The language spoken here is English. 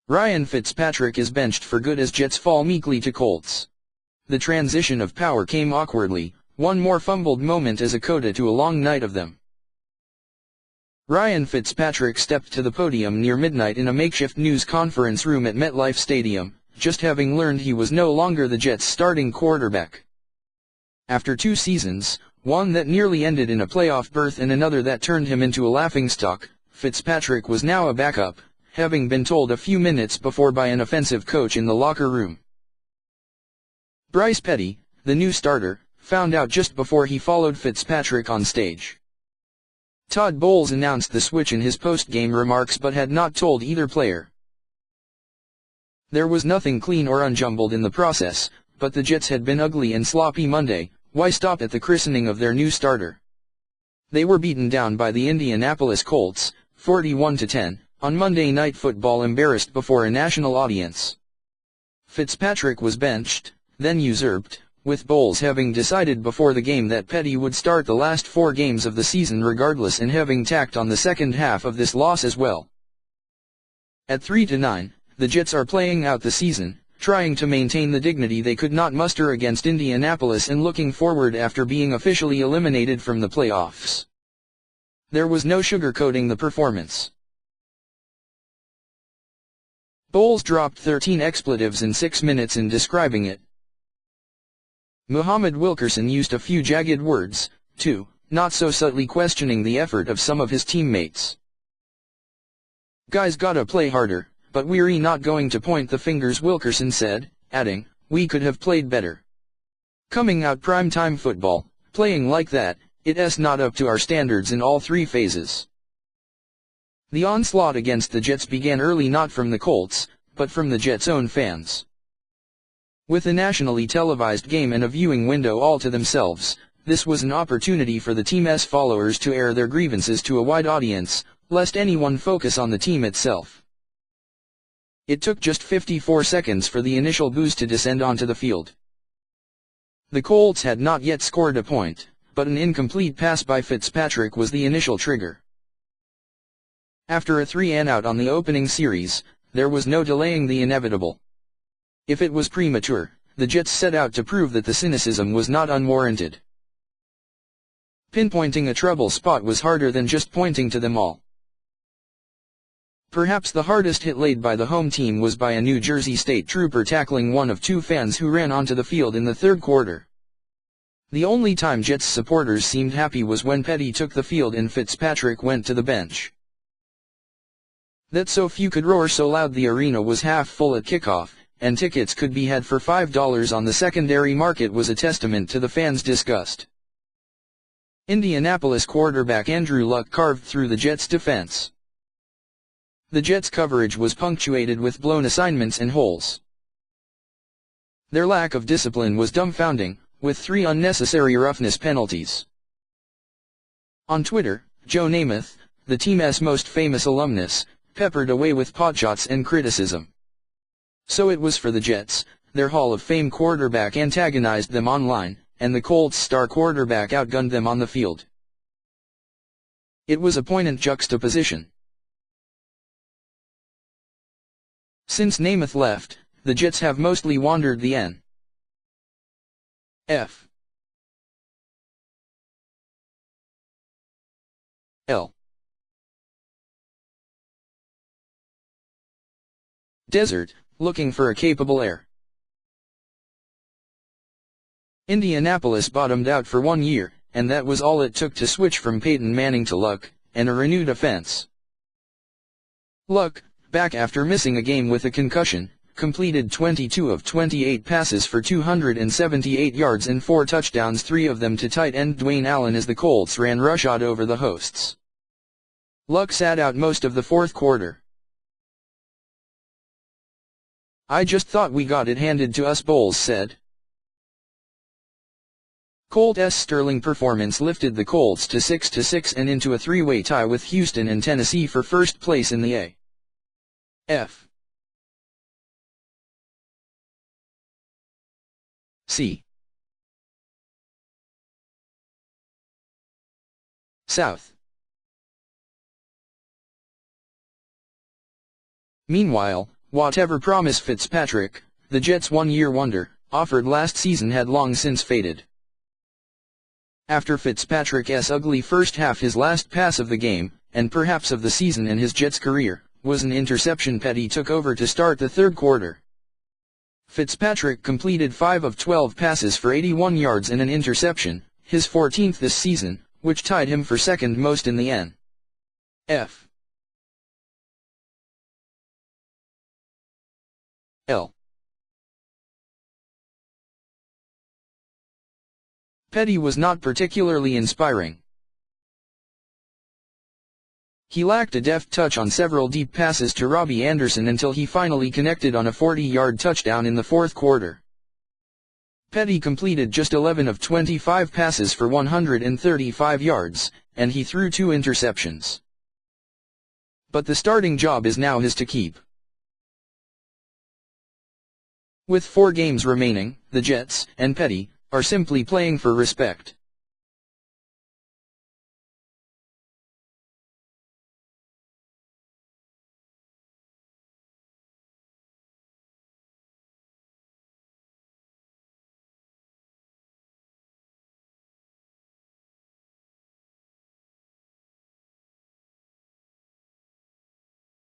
Ryan Fitzpatrick is benched for good as Jets fall meekly to Colts. The transition of power came awkwardly, one more fumbled moment as a coda to a long night of them. Ryan Fitzpatrick stepped to the podium near midnight in a makeshift news conference room at MetLife Stadium, just having learned he was no longer the Jets' starting quarterback. After 2 seasons, one that nearly ended in a playoff berth and another that turned him into a laughingstock, Fitzpatrick was now a backup, having been told a few minutes before by an offensive coach in the locker room. Bryce Petty, the new starter, found out just before he followed Fitzpatrick on stage. Todd Bowles announced the switch in his post-game remarks but had not told either player. There was nothing clean or unjumbled in the process, but the Jets had been ugly and sloppy Monday. Why stop at the christening of their new starter? They were beaten down by the Indianapolis Colts, 41-10, on Monday Night Football, embarrassed before a national audience. Fitzpatrick was benched, then usurped, with Bowles having decided before the game that Petty would start the last 4 games of the season regardless and having tacked on the second half of this loss as well. At 3-9, the Jets are playing out the season, trying to maintain the dignity they could not muster against Indianapolis and looking forward after being officially eliminated from the playoffs. There was no sugarcoating the performance. Bowles dropped 13 expletives in 6 minutes in describing it. Muhammad Wilkerson used a few jagged words, too, not so subtly questioning the effort of some of his teammates. "Guys gotta play harder, but we're not going to point the fingers," Wilkerson said, adding, "We could have played better. Coming out prime-time football, playing like that, it's not up to our standards in all 3 phases." The onslaught against the Jets began early, not from the Colts, but from the Jets' own fans. With a nationally televised game and a viewing window all to themselves, this was an opportunity for the team's followers to air their grievances to a wide audience, lest anyone focus on the team itself. It took just 54 seconds for the initial boos to descend onto the field. The Colts had not yet scored a point, but an incomplete pass by Fitzpatrick was the initial trigger. After a 3-and-out on the opening series, there was no delaying the inevitable. If it was premature, the Jets set out to prove that the cynicism was not unwarranted. Pinpointing a trouble spot was harder than just pointing to them all. Perhaps the hardest hit laid by the home team was by a New Jersey State Trooper tackling one of 2 fans who ran onto the field in the 3rd quarter. The only time Jets supporters seemed happy was when Petty took the field and Fitzpatrick went to the bench. That so few could roar so loud the arena was half full at kickoff, and tickets could be had for $5 on the secondary market was a testament to the fans' disgust. Indianapolis quarterback Andrew Luck carved through the Jets' defense. The Jets' coverage was punctuated with blown assignments and holes. Their lack of discipline was dumbfounding, with 3 unnecessary roughness penalties. On Twitter, Joe Namath, the team's most famous alumnus, peppered away with potshots and criticism. So it was for the Jets, their Hall of Fame quarterback antagonized them online, and the Colts' star quarterback outgunned them on the field. It was a poignant juxtaposition. Since Namath left, the Jets have mostly wandered the NFL desert, looking for a capable heir. Indianapolis bottomed out for 1 year, and that was all it took to switch from Peyton Manning to Luck, and a renewed offense. Luck, back after missing a game with a concussion, completed 22 of 28 passes for 278 yards and 4 touchdowns, 3 of them to tight end Dwayne Allen as the Colts ran roughshod over the hosts. Luck sat out most of the 4th quarter. "I just thought we got it handed to us," Bowles said. Colts' sterling performance lifted the Colts to 6-6 and into a 3-way tie with Houston and Tennessee for first place in the AFC South. Meanwhile, Whatever promise Fitzpatrick, the Jets' one-year wonder, offered last season had long since faded. After Fitzpatrick's ugly first half, his last pass of the game, and perhaps of the season in his Jets career, was an interception Petty took over to start the third quarter. Fitzpatrick completed 5 of 12 passes for 81 yards and an interception, his 14th this season, which tied him for second most in the NFL. Petty was not particularly inspiring. He lacked a deft touch on several deep passes to Robbie Anderson until he finally connected on a 40-yard touchdown in the fourth quarter. Petty completed just 11 of 25 passes for 135 yards, and he threw 2 interceptions. But the starting job is now his to keep. With 4 games remaining, the Jets, and Petty, are simply playing for respect.